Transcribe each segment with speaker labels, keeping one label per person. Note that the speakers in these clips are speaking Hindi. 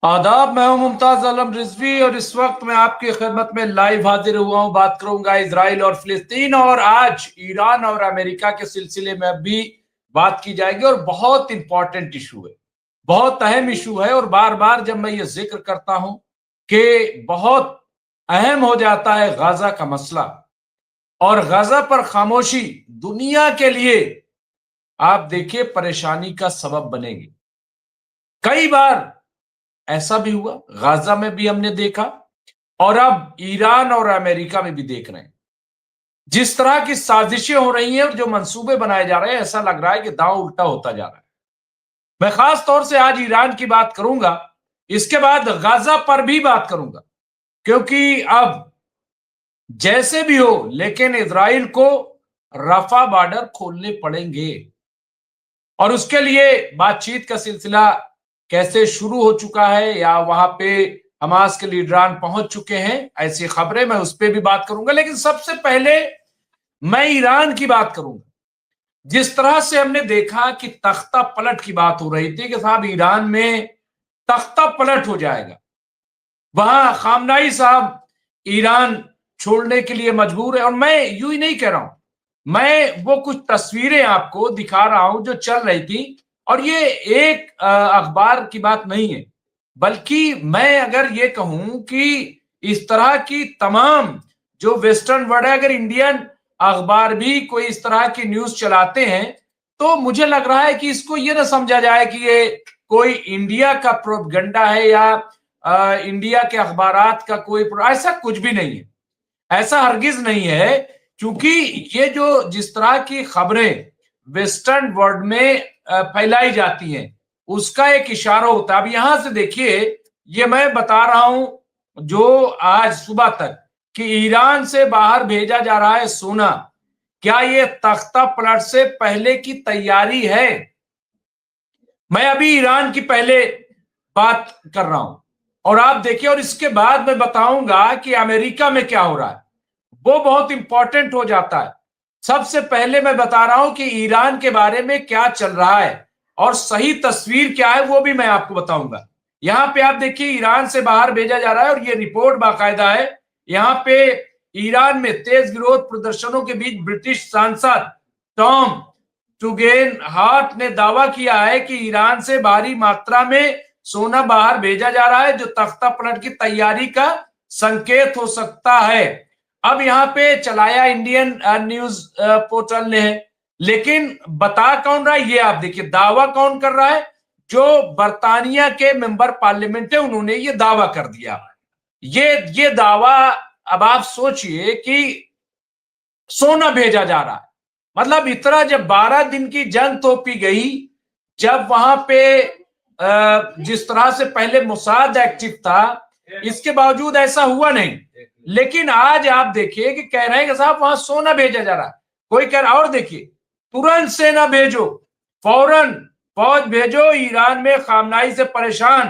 Speaker 1: आदाब। मैं हूं मुमताज आलम रिजवी और इस वक्त मैं आपकी खिदमत में लाइव हाजिर हुआ हूं। बात करूंगा इजराइल और फिलिस्तीन और आज ईरान और अमेरिका के सिलसिले में भी बात की जाएगी। और बहुत इंपॉर्टेंट इशू है, बहुत अहम इशू है। और बार बार जब मैं ये जिक्र करता हूं कि बहुत अहम हो जाता है गाजा का मसला, और गाजा पर खामोशी दुनिया के लिए आप देखिए परेशानी का सबब बनेगी। कई बार ऐसा भी हुआ, गाजा में भी हमने देखा और अब ईरान और अमेरिका में भी देख रहे हैं। जिस तरह की साजिशें हो रही हैं और जो मंसूबे बनाए जा रहे हैं, ऐसा लग रहा है कि दांव उल्टा होता जा रहा है। मैं खास तौर से आज ईरान की बात करूंगा, इसके बाद गाजा पर भी बात करूंगा, क्योंकि अब जैसे भी हो लेकिन इजराइल को रफा बॉर्डर खोलने पड़ेंगे। और उसके लिए बातचीत का सिलसिला कैसे शुरू हो चुका है या वहां पे हमास के लीडरान पहुंच चुके हैं, ऐसी खबरें, मैं उस पर भी बात करूंगा। लेकिन सबसे पहले मैं ईरान की बात करूंगा। जिस तरह से हमने देखा कि तख्ता पलट की बात हो रही थी कि साहब ईरान में तख्ता पलट हो जाएगा, वहां खामनाई साहब ईरान छोड़ने के लिए मजबूर है। और मैं यूं ही नहीं कह रहा हूं, मैं वो कुछ तस्वीरें आपको दिखा रहा हूं जो चल रही थी। और ये एक अखबार की बात नहीं है, बल्कि मैं अगर ये कहूं कि इस तरह की तमाम जो वेस्टर्न वर्ल्ड है, अगर इंडियन अखबार भी कोई इस तरह की न्यूज चलाते हैं, तो मुझे लग रहा है कि इसको ये ना समझा जाए कि ये कोई इंडिया का प्रोपगंडा है या इंडिया के अखबारात का कोई, ऐसा कुछ भी नहीं है, ऐसा हरगिज नहीं है। क्योंकि ये जो जिस तरह की खबरें वेस्टर्न वर्ल्ड में फैलाई जाती हैं, उसका एक इशारा होता है। अब यहां से देखिए, ये मैं बता रहा हूं जो आज सुबह तक कि ईरान से बाहर भेजा जा रहा है सोना, क्या ये तख्ता पलट से पहले की तैयारी है? मैं अभी ईरान की पहले बात कर रहा हूं और आप देखिए, और इसके बाद मैं बताऊंगा कि अमेरिका में क्या हो रहा है, वो बहुत इंपॉर्टेंट हो जाता है। सबसे पहले मैं बता रहा हूं कि ईरान के बारे में क्या चल रहा है और सही तस्वीर क्या है, वो भी मैं आपको बताऊंगा। यहां पे आप देखिए, ईरान से बाहर भेजा जा रहा है और ये रिपोर्ट बाकायदा है। यहां पे ईरान में तेज विरोध प्रदर्शनों के बीच ब्रिटिश सांसद टॉम टुगेन हार्ट ने दावा किया है कि ईरान से भारी मात्रा में सोना बाहर भेजा जा रहा है, जो तख्ता पलट की तैयारी का संकेत हो सकता है। अब यहां पे चलाया इंडियन न्यूज पोर्टल ने है, लेकिन बता कौन रहा है ये आप देखिए। दावा कौन कर रहा है? जो बर्तानिया के मेंबर पार्लियामेंट है, उन्होंने ये दावा कर दिया। ये दावा, अब आप सोचिए कि सोना भेजा जा रहा है, मतलब इतना, जब 12 दिन की जंग तोपी गई, जब वहां पे जिस तरह से पहले मोसाद एक्टिव था, इसके बावजूद ऐसा हुआ नहीं। लेकिन आज आप देखिए कि कह रहे हैं कि साहब वहां सोना भेजा जा रहा है। कोई कह रहा, और देखिए, तुरंत सेना भेजो, फौरन फौज भेजो, ईरान में खामनाई से परेशान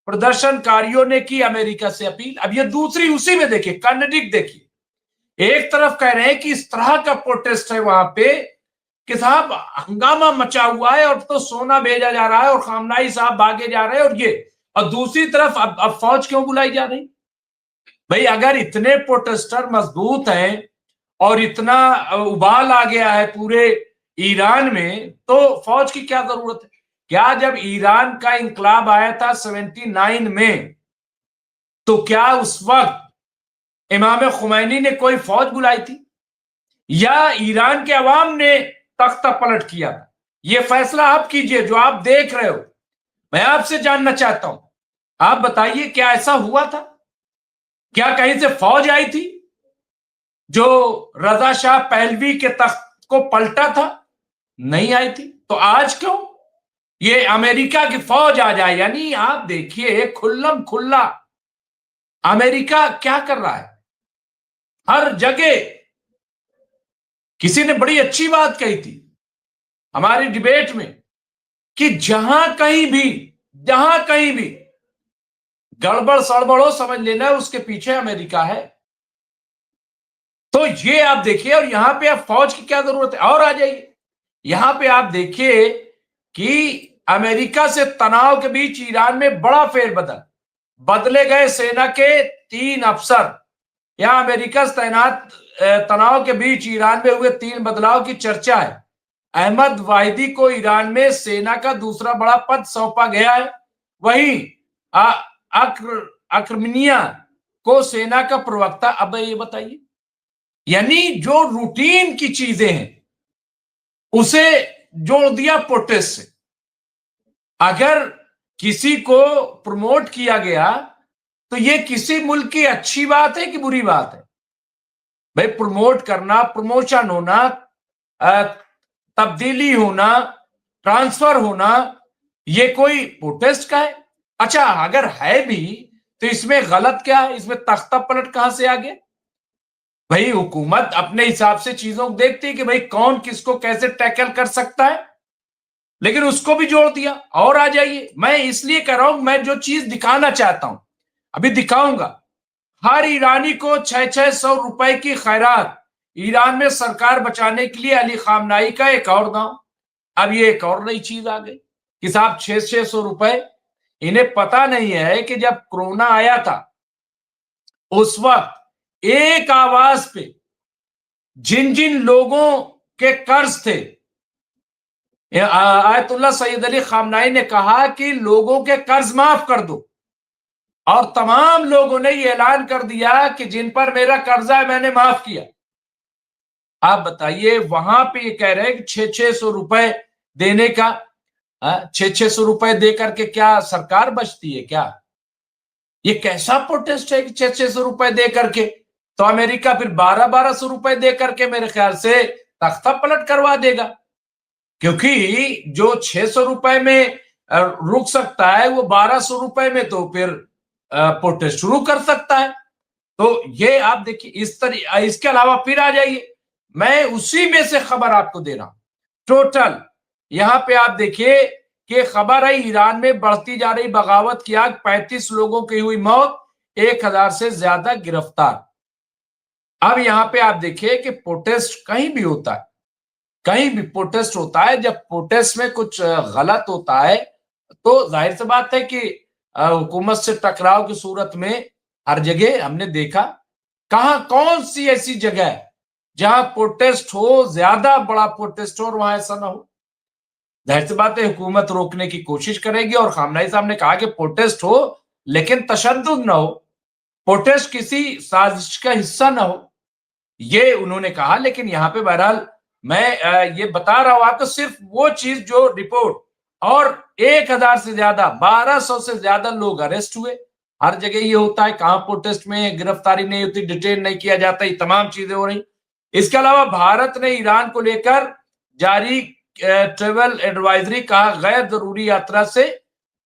Speaker 1: प्रदर्शनकारियों ने की अमेरिका से अपील। अब ये दूसरी उसी में देखिए, कॉन्ट्रडिक्ट देखिए। एक तरफ कह रहे हैं कि इस तरह का प्रोटेस्ट है वहां पे कि साहब हंगामा मचा हुआ है और तो सोना भेजा जा रहा है और खामनाई साहब भागे जा रहे हैं, और ये, और दूसरी तरफ अब फौज क्यों बुलाई जा रही? भाई अगर इतने प्रोटेस्टर मजबूत हैं और इतना उबाल आ गया है पूरे ईरान में, तो फौज की क्या जरूरत है? क्या जब ईरान का इंकलाब आया था 79 में, तो क्या उस वक्त इमाम खुमैनी ने कोई फौज बुलाई थी या ईरान के अवाम ने तख्ता पलट किया था? ये फैसला आप कीजिए जो आप देख रहे हो। मैं आपसे जानना चाहता हूं, आप बताइए, क्या ऐसा हुआ था? क्या कहीं से फौज आई थी जो रजा शाह पहलवी के तख्त को पलटा था? नहीं आई थी। तो आज क्यों ये अमेरिका की फौज आ जाए? यानी आप देखिए, खुल्लम खुल्ला अमेरिका क्या कर रहा है हर जगह। किसी ने बड़ी अच्छी बात कही थी हमारी डिबेट में कि जहां कहीं भी गड़बड़ सड़बड़ हो, समझ लेना उसके पीछे अमेरिका है। तो ये आप देखिए, और यहां पे आप फौज की क्या जरूरत है? और आ जाइए, यहां पे आप देखिए कि अमेरिका से तनाव के बीच ईरान में बड़ा फेरबदल, बदले गए सेना के 3 अफसर। यहां अमेरिका से तैनात तनाव के बीच ईरान में हुए 3 बदलाव की चर्चा है। अहमद वाहिदी को ईरान में सेना का दूसरा बड़ा पद सौंपा गया है। वहीं अक्रमिनिया को सेना का प्रवक्ता। अब ये बताइए, यानी जो रूटीन की चीजें हैं उसे जोड़ दिया प्रोटेस्ट से। अगर किसी को प्रमोट किया गया तो ये किसी मुल्क की अच्छी बात है कि बुरी बात है? भाई प्रमोट करना, प्रमोशन होना, तब्दीली होना, ट्रांसफर होना, ये कोई प्रोटेस्ट का है? अच्छा अगर है भी तो इसमें गलत क्या है? इसमें तख्ता पलट कहां से आ गया? भाई हुकूमत अपने हिसाब से चीजों को देखती है कि भाई कौन किसको कैसे टैकल कर सकता है, लेकिन उसको भी जोड़ दिया। और आ जाइए, मैं इसलिए कह रहा हूं, मैं जो चीज दिखाना चाहता हूं अभी दिखाऊंगा। हर ईरानी को 600 रुपए की खैरात, ईरान में सरकार बचाने के लिए अली खामनाई का एक और गांव। अब ये एक और नई चीज आ गई कि साहब 600 रुपए। इन्हें पता नहीं है कि जब कोरोना आया था उस वक्त एक आवाज पे जिन जिन लोगों के कर्ज थे, आयतुल्लाह सैयद अली खामनाई ने कहा कि लोगों के कर्ज माफ कर दो, और तमाम लोगों ने ये ऐलान कर दिया कि जिन पर मेरा कर्जा है मैंने माफ किया। आप बताइए, वहां पे ये कह रहे हैं कि 600 रुपए देने का, 600 रुपए दे करके क्या सरकार बचती है क्या? ये कैसा प्रोटेस्ट है कि 600 रुपए दे करके? तो अमेरिका फिर 1200 रुपए दे करके मेरे ख्याल से तख्ता पलट करवा देगा, क्योंकि जो 600 रुपए में रुक सकता है वो 1200 रुपए में तो फिर प्रोटेस्ट शुरू कर सकता है। तो ये आप देखिए इस तरह। इसके अलावा फिर आ जाइए, मैं उसी में से खबर आपको दे रहा हूं टोटल। यहां पे आप देखिए कि खबर है ईरान में बढ़ती जा रही बगावत की आग, 35 लोगों की हुई मौत, 1000 से ज्यादा गिरफ्तार। अब यहां पे आप देखिए कि प्रोटेस्ट कहीं भी होता है, कहीं भी प्रोटेस्ट होता है, जब प्रोटेस्ट में कुछ गलत होता है तो जाहिर सी बात है कि हुकूमत से टकराव की सूरत में हर जगह हमने देखा। कहां कौन सी ऐसी जगह है जहां प्रोटेस्ट हो, ज्यादा बड़ा प्रोटेस्ट हो और वहां ऐसा ना हो? जाहिर सी बात है हुकूमत रोकने की कोशिश करेगी। और खामनाई साहब ने कहा कि प्रोटेस्ट हो लेकिन तशद्दुद ना हो, प्रोटेस्ट किसी साजिश का हिस्सा ना हो, ये उन्होंने कहा। लेकिन यहां पे बहरहाल मैं ये बता रहा हूं आपको सिर्फ वो चीज जो रिपोर्ट, और 1000 से ज्यादा, 1200 से ज्यादा लोग अरेस्ट हुए। हर जगह ये होता है, कहां प्रोटेस्ट में गिरफ्तारी नहीं होती, डिटेन नहीं किया जाता, ये तमाम चीजें हो रही। इसके अलावा भारत ने ईरान को लेकर जारी ट्रेवल एडवाइजरी कहा गैर जरूरी यात्रा से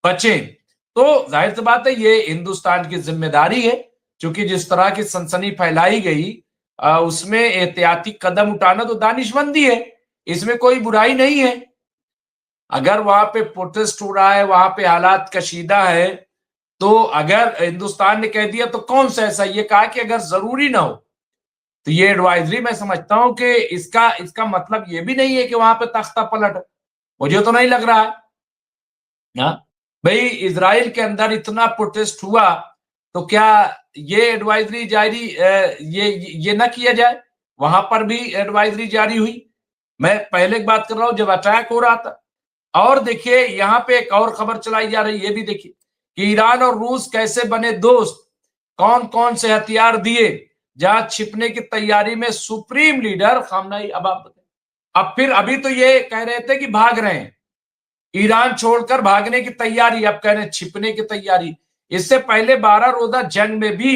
Speaker 1: बचें। तो जाहिर सी बात है ये हिंदुस्तान की जिम्मेदारी है, क्योंकि जिस तरह की सनसनी फैलाई गई उसमें एहतियाती कदम उठाना तो दानिशमंदी है, इसमें कोई बुराई नहीं है। अगर वहां पे प्रोटेस्ट हो रहा है, वहां पे हालात कशीदा है, तो अगर हिंदुस्तान ने कह दिया तो कौन सा ऐसा, ये कहा कि अगर जरूरी ना हो, तो ये एडवाइजरी मैं समझता हूं कि इसका मतलब ये भी नहीं है कि वहां पे तख्ता पलट। मुझे तो नहीं लग रहा है ना। भाई इजराइल के अंदर इतना प्रोटेस्ट हुआ तो क्या ये एडवाइजरी जारी ये ना किया जाए? वहां पर भी एडवाइजरी जारी हुई। मैं पहले की बात कर रहा हूं जब अटैक हो रहा था। और देखिए यहां पे एक और खबर चलाई जा रही है, ये भी देखिए कि ईरान और रूस कैसे बने दोस्त, कौन कौन से हथियार दिए, जहां छिपने की तैयारी में सुप्रीम लीडर खामनाई। अब आप बताएं, अब फिर अभी तो ये कह रहे थे कि भाग रहे हैं, ईरान छोड़कर भागने की तैयारी, अब कह रहे हैं छिपने की तैयारी। इससे पहले 12 रोजा जंग में भी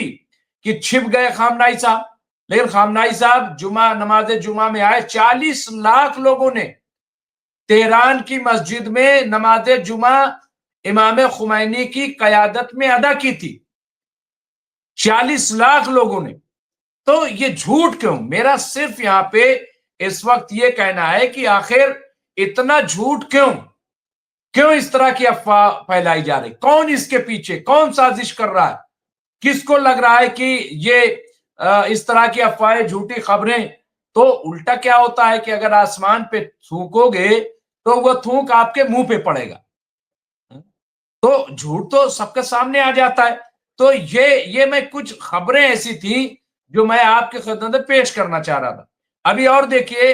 Speaker 1: कि छिप गए खामनाई साहब, लेकिन खामनाई साहब जुमा नमाज जुमा में आए, 40 लाख लोगों ने तेहरान की मस्जिद में नमाज जुमा इमाम खुमैनी की कयादत में अदा की थी, 40 लाख लोगों ने। तो ये झूठ क्यों? मेरा सिर्फ यहां पे इस वक्त ये कहना है कि आखिर इतना झूठ क्यों, क्यों इस तरह की अफवाह फैलाई जा रही? कौन इसके पीछे, कौन साजिश कर रहा है? किसको लग रहा है कि ये इस तरह की अफवाहें, झूठी खबरें? तो उल्टा क्या होता है कि अगर आसमान पे थूकोगे तो वो थूक आपके मुंह पे पड़ेगा। तो झूठ तो सबके सामने आ जाता है। तो ये मैं कुछ खबरें ऐसी थी जो मैं आपके खिदमत में पेश करना चाह रहा था। अभी और देखिए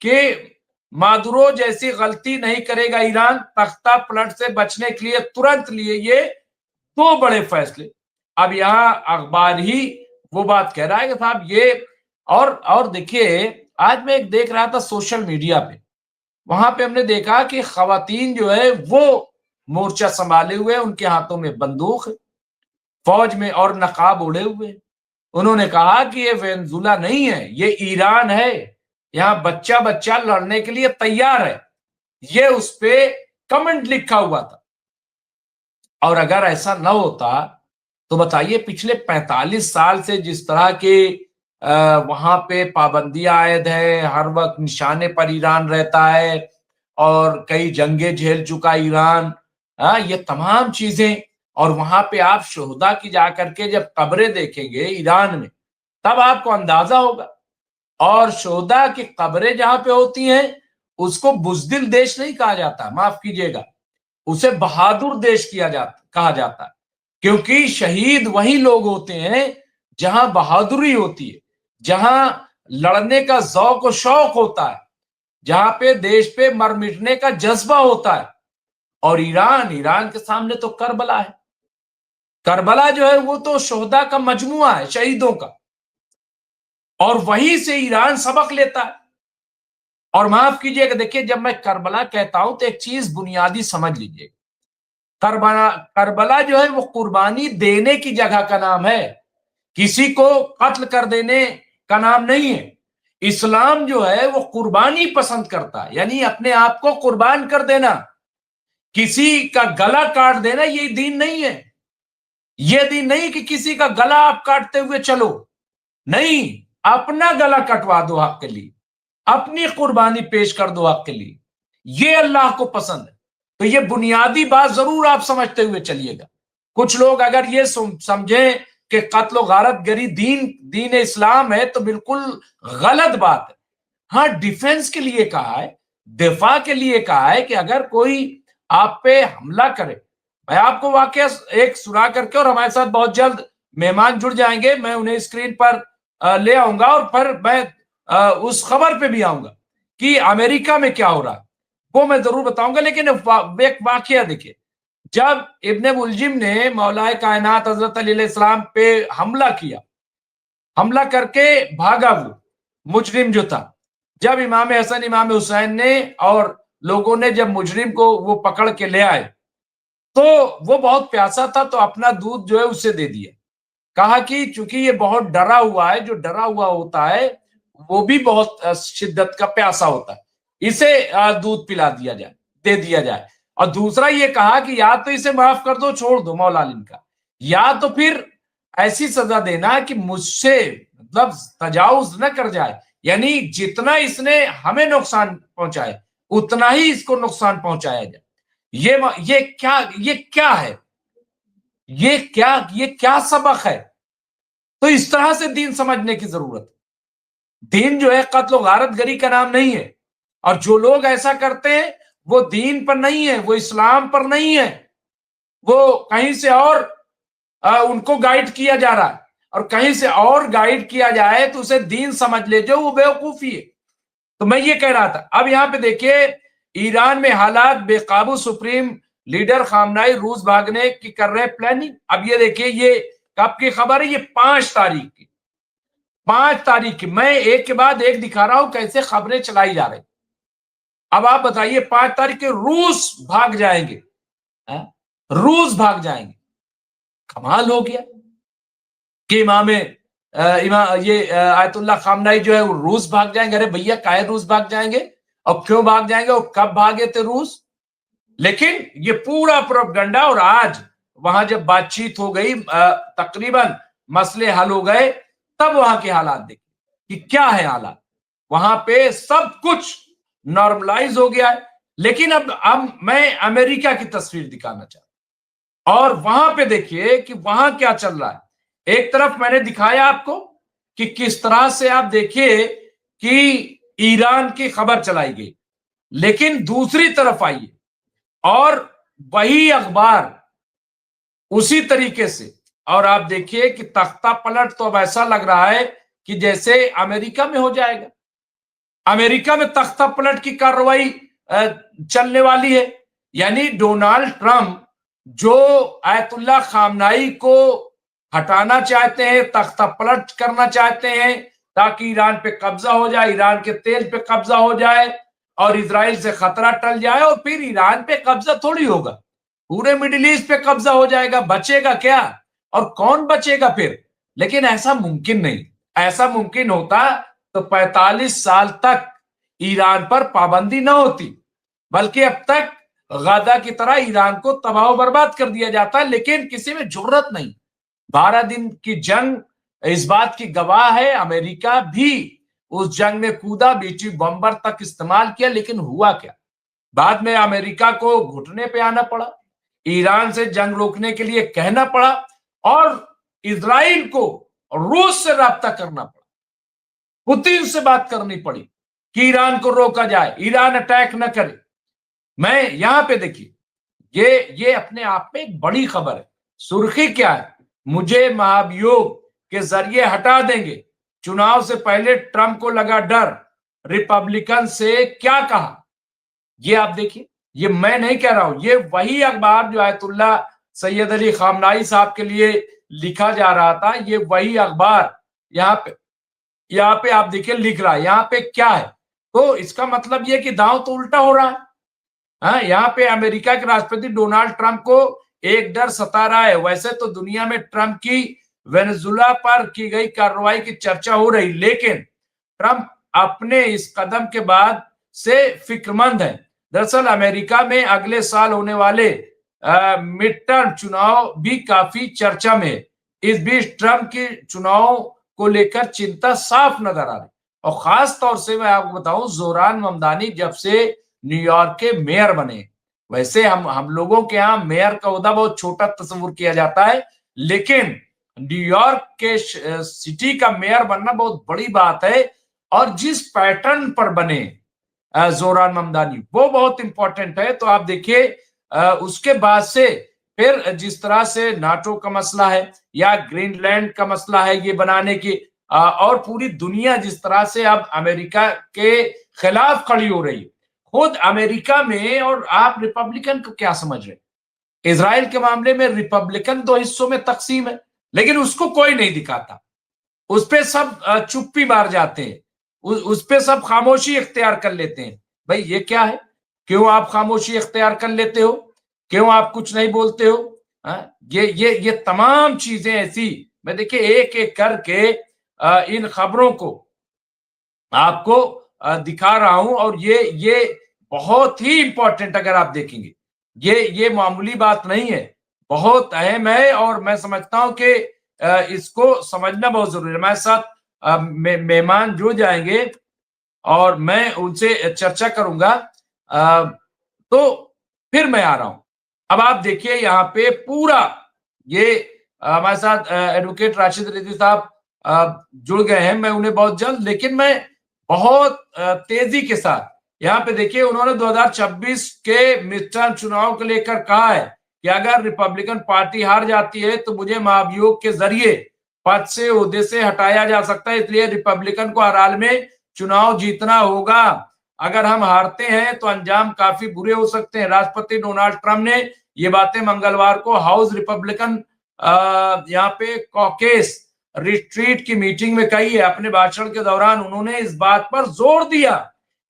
Speaker 1: कि मादुरो जैसी गलती नहीं करेगा ईरान, तख्ता पलट से बचने के लिए तुरंत लिए ये दो बड़े फैसले। अब यहां अखबार ही वो बात कह रहा है कि साहब ये और देखिए, आज मैं एक देख रहा था सोशल मीडिया पे, वहां पे हमने देखा कि खवातीन जो है वो मोर्चा संभाले हुए, उनके हाथों में बंदूक है, फौज में और नकाब ओढ़े हुए। उन्होंने कहा कि ये वेनेजुला नहीं है, ये ईरान है, यहां बच्चा बच्चा लड़ने के लिए तैयार है। ये उस पे कमेंट लिखा हुआ था। और अगर ऐसा न होता तो बताइए, पिछले 45 साल से जिस तरह के वहां पे पाबंदियां आयद है, हर वक्त निशाने पर ईरान रहता है और कई जंगें झेल चुका ईरान, ये तमाम चीजें। और वहां पे आप शोहदा की जाकर के जब कब्रें देखेंगे ईरान में, तब आपको अंदाजा होगा। और शोहदा की कब्रें जहां पे होती हैं, उसको बुजदिल देश नहीं कहा जाता, माफ कीजिएगा, उसे बहादुर देश कहा जाता है। क्योंकि शहीद वही लोग होते हैं जहां बहादुरी होती है, जहां लड़ने का ज़ौक और शौक होता है, जहां पे देश पे मर मिटने का जज्बा होता है। और ईरान के सामने तो करबला है। करबला जो है वो तो शोहदा का मजमुआ है, शहीदों का। और वहीं से ईरान सबक लेता है। और माफ कीजिएगा, देखिए, जब मैं करबला कहता हूं तो एक चीज बुनियादी समझ लीजिए। करबला करबला जो है वो कुर्बानी देने की जगह का नाम है, किसी को कत्ल कर देने का नाम नहीं है। इस्लाम जो है वो कुर्बानी पसंद करता है, यानी अपने आप को कुर्बान कर देना, किसी का गला काट देना। ये दीन नहीं है। ये दीन नहीं कि किसी का गला आप काटते हुए चलो, नहीं, अपना गला कटवा दो हक के लिए, अपनी कुर्बानी पेश कर दो हक के लिए। ये अल्लाह को पसंद है। तो ये बुनियादी बात जरूर आप समझते हुए चलिएगा। कुछ लोग अगर ये समझें कि कत्ल गारत गरी दीन इस्लाम है, तो बिल्कुल गलत बात है। हाँ, डिफेंस के लिए कहा है, दिफा के लिए कहा है कि अगर कोई आप पे हमला करे। मैं आपको वाकया एक सुना करके, और हमारे साथ बहुत जल्द मेहमान जुड़ जाएंगे, मैं उन्हें स्क्रीन पर ले आऊंगा, और फिर मैं उस खबर पे भी आऊंगा कि अमेरिका में क्या हो रहा है, वो मैं जरूर बताऊंगा। लेकिन एक वाकया देखिए, जब इब्ने मुलजिम ने मौलाए कायनात हजरत अली अलैहिस्सलाम पे हमला किया, हमला करके भागा वो मुजरिम जो था, जब इमाम हसन इमाम हुसैन ने और लोगों ने जब मुजरिम को वो पकड़ के ले आए, तो वो बहुत प्यासा था, तो अपना दूध जो है उसे दे दिया। कहा कि चूंकि ये बहुत डरा हुआ है, जो डरा हुआ होता है वो भी बहुत शिद्दत का प्यासा होता है, इसे दूध पिला दिया जाए, दे दिया जाए। और दूसरा ये कहा कि या तो इसे माफ कर दो, छोड़ दो मौला अली का, या तो फिर ऐसी सजा देना कि मुझसे मतलब तजाउज न कर जाए, यानी जितना इसने हमें नुकसान पहुंचाए उतना ही इसको नुकसान पहुंचाया जाए। ये क्या है, ये क्या सबक है। तो इस तरह से दीन समझने की जरूरत है। दीन जो है कत्ल गारत गरी का नाम नहीं है। और जो लोग ऐसा करते हैं वो दीन पर नहीं है, वो इस्लाम पर नहीं है, वो कहीं से और उनको गाइड किया जा रहा है। और कहीं से और गाइड किया जाए तो उसे दीन समझ ले, जो वो बेवकूफी है। तो मैं ये कह रहा था। अब यहां पे देखिए, ईरान में हालात बेकाबू, सुप्रीम लीडर खामनाई रूस भागने की कर रहे हैं प्लानिंग। अब ये देखिए, ये कब की खबर है, ये 5 तारीख की, 5 तारीख की। मैं एक के बाद एक दिखा रहा हूं कैसे खबरें चलाई जा रही। अब आप बताइए, 5 तारीख के रूस भाग जाएंगे, रूस भाग जाएंगे। कमाल हो गया कि आयतुल्लाह खामनाई जो है वो रूस भाग जाएंगे। अरे भैया, काहे रूस भाग जाएंगे और क्यों भाग जाएंगे और कब भागे थे रूस? लेकिन ये पूरा प्रोपगंडा। और आज वहां जब बातचीत हो गई, तकरीबन मसले हल हो गए, तब वहां के हालात देखिए कि क्या है हालात। वहां पे सब कुछ नॉर्मलाइज हो गया है। लेकिन अब मैं अमेरिका की तस्वीर दिखाना चाहता हूं, और वहां पे देखिए कि वहां क्या चल रहा है। एक तरफ मैंने दिखाया आपको कि किस तरह से आप देखिए कि ईरान की खबर चलाई गई, लेकिन दूसरी तरफ आइए और वही अखबार उसी तरीके से। और आप देखिए कि तख्ता पलट तो अब ऐसा लग रहा है कि जैसे अमेरिका में हो जाएगा। अमेरिका में तख्ता पलट की कार्रवाई चलने वाली है। यानी डोनाल्ड ट्रंप जो आयतुल्ला खामनाई को हटाना चाहते हैं, तख्ता पलट करना चाहते हैं ताकि ईरान पे कब्जा हो जाए, ईरान के तेल पे कब्जा हो जाए और इजराइल से खतरा टल जाए, और फिर ईरान पे कब्जा थोड़ी होगा, पूरे मिडिल ईस्ट पे कब्जा हो जाएगा। बचेगा क्या? और कौन बचेगा फिर? लेकिन ऐसा मुमकिन नहीं। ऐसा मुमकिन होता तो 45 साल तक ईरान पर पाबंदी न होती, बल्कि अब तक गादा की तरह ईरान को तबाह बर्बाद कर दिया जाता। लेकिन किसी में जरूरत नहीं। 12 दिन की जंग इस बात की गवाह है। अमेरिका भी उस जंग में कूदा, बीटी बम्बर तक इस्तेमाल किया, लेकिन हुआ क्या? बाद में अमेरिका को घुटने पे आना पड़ा, ईरान से जंग रोकने के लिए कहना पड़ा, और इजराइल को रूस से राब्ता करना पड़ा, पुतिन से बात करनी पड़ी कि ईरान को रोका जाए, ईरान अटैक न करे। मैं यहां पे देखिए, ये अपने आप में एक बड़ी खबर है। सुर्खी क्या है? मुझे महाभियोग के जरिए हटा देंगे। चुनाव से पहले ट्रंप को लगा डर, रिपब्लिकन से क्या कहा। ये आप देखिए, ये मैं नहीं कह रहा हूं, ये वही अखबार जो आयतुल्ला सैयद अली खामनाई साहब के लिए लिखा जा रहा था, ये वही अखबार यहाँ पे आप देखिए लिख रहा है। यहाँ पे क्या है? तो इसका मतलब ये कि दांव तो उल्टा हो रहा है। हाँ, यहाँ पे अमेरिका के राष्ट्रपति डोनाल्ड ट्रंप को एक डर सता रहा है। वैसे तो दुनिया में ट्रंप की वेनेजुला पर की गई कार्रवाई की चर्चा हो रही, लेकिन ट्रंप अपने इस कदम के बाद से फिक्रमंद है। दरअसल अमेरिका में अगले साल होने वाले मिड टर्म चुनाव भी काफी चर्चा में है। इस बीच ट्रंप के चुनाव को लेकर चिंता साफ नजर आ रही, और खास तौर से मैं आपको बताऊं, जोरान ममदानी जब से न्यूयॉर्क के मेयर बने। वैसे हम लोगों के यहाँ मेयर का ओहदा बहुत छोटा तस्वुर किया जाता है, लेकिन न्यूयॉर्क के सिटी का मेयर बनना बहुत बड़ी बात है। और जिस पैटर्न पर बने जोरान ममदानी, वो बहुत इंपॉर्टेंट है। तो आप देखिए उसके बाद से फिर जिस तरह से नाटो का मसला है या ग्रीनलैंड का मसला है ये बनाने की, और पूरी दुनिया जिस तरह से अब अमेरिका के खिलाफ खड़ी हो रही है खुद अमेरिका में। और आप रिपब्लिकन को क्या समझ रहे? इजराइल के मामले में रिपब्लिकन 2 हिस्सों में तकसीम है, लेकिन उसको कोई नहीं दिखाता। उस पे सब चुप्पी मार जाते हैं, उस पे सब खामोशी इख्तियार कर लेते हैं। भाई ये क्या है? क्यों आप खामोशी इख्तियार कर लेते हो? क्यों आप कुछ नहीं बोलते हो? ये तमाम चीजें ऐसी, मैं देखिए एक एक करके इन खबरों को आपको दिखा रहा हूं, और ये बहुत ही इंपॉर्टेंट, अगर आप देखेंगे ये मामूली बात नहीं है, बहुत अहम है। और मैं समझता हूं कि इसको समझना बहुत जरूरी है। हमारे साथ मेहमान जुड़ जाएंगे और मैं उनसे चर्चा करूंगा, तो फिर मैं आ रहा हूं। अब आप देखिए यहाँ पे पूरा ये हमारे साथ एडवोकेट राशिद रिजवी साहब जुड़ गए हैं। मैं उन्हें बहुत जल्द, लेकिन मैं बहुत तेजी के साथ यहाँ पे देखिए, उन्होंने 2026 के मिडटर्म चुनाव को लेकर कहा है कि अगर रिपब्लिकन पार्टी हार जाती है तो मुझे महाभियोग के जरिए पद से, ओहदे से हटाया जा सकता है। इसलिए रिपब्लिकन को हर हाल में चुनाव जीतना होगा। अगर हम हारते हैं तो अंजाम काफी बुरे हो सकते हैं। राष्ट्रपति डोनाल्ड ट्रंप ने ये बातें मंगलवार को हाउस रिपब्लिकन यहाँ पे कॉकेस रिट्रीट की मीटिंग में कही है। अपने भाषण के दौरान उन्होंने इस बात पर जोर दिया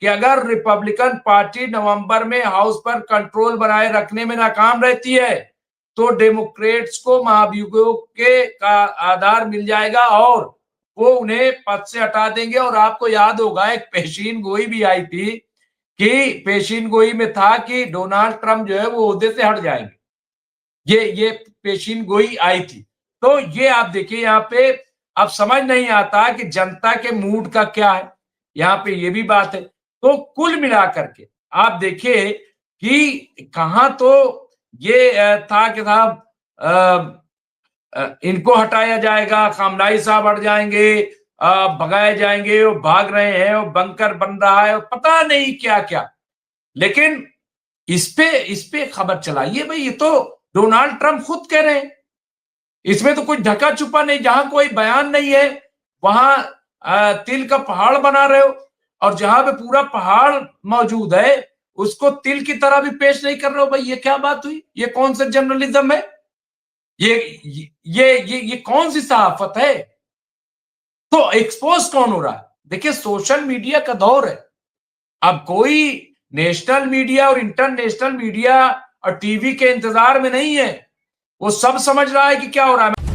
Speaker 1: कि अगर रिपब्लिकन पार्टी नवंबर में हाउस पर कंट्रोल बनाए रखने में नाकाम रहती है तो डेमोक्रेट्स को महाभियोग के का आधार मिल जाएगा और वो उन्हें पद से हटा देंगे। और आपको याद होगा एक पेशीन गोई भी आई थी कि पेशीन गोई में था कि डोनाल्ड ट्रंप जो है वो ओहदे से हट जाएंगे। ये पेशीन गोई आई थी। तो ये आप देखिए यहाँ पे अब समझ नहीं आता कि जनता के मूड का क्या है, यहाँ पे ये भी बात है। तो कुल मिलाकर के आप देखिए कि कहां तो ये था कि साहब इनको हटाया जाएगा, खामनाई साहब हट जाएंगे, भगाए जाएंगे, वो भाग रहे हैं, वो बंकर बन रहा है, पता नहीं क्या क्या। लेकिन इस पे खबर चलाइए भाई, ये तो डोनाल्ड ट्रंप खुद कह रहे हैं इसमें तो कुछ ढका छुपा नहीं, जहां कोई बयान नहीं है वहां तिल का पहाड़ बना रहे हो, और जहां पे पूरा पहाड़ मौजूद है उसको तिल की तरह भी पेश नहीं कर रहे हो। भाई ये क्या बात हुई? ये कौन सा जर्नलिज्म है? ये कौन सी सहाफत है? तो एक्सपोज कौन हो रहा है? देखिए, सोशल मीडिया का दौर है। अब कोई नेशनल मीडिया और इंटरनेशनल मीडिया और टीवी के इंतजार में नहीं है, वो सब समझ रहा है कि क्या हो रहा है।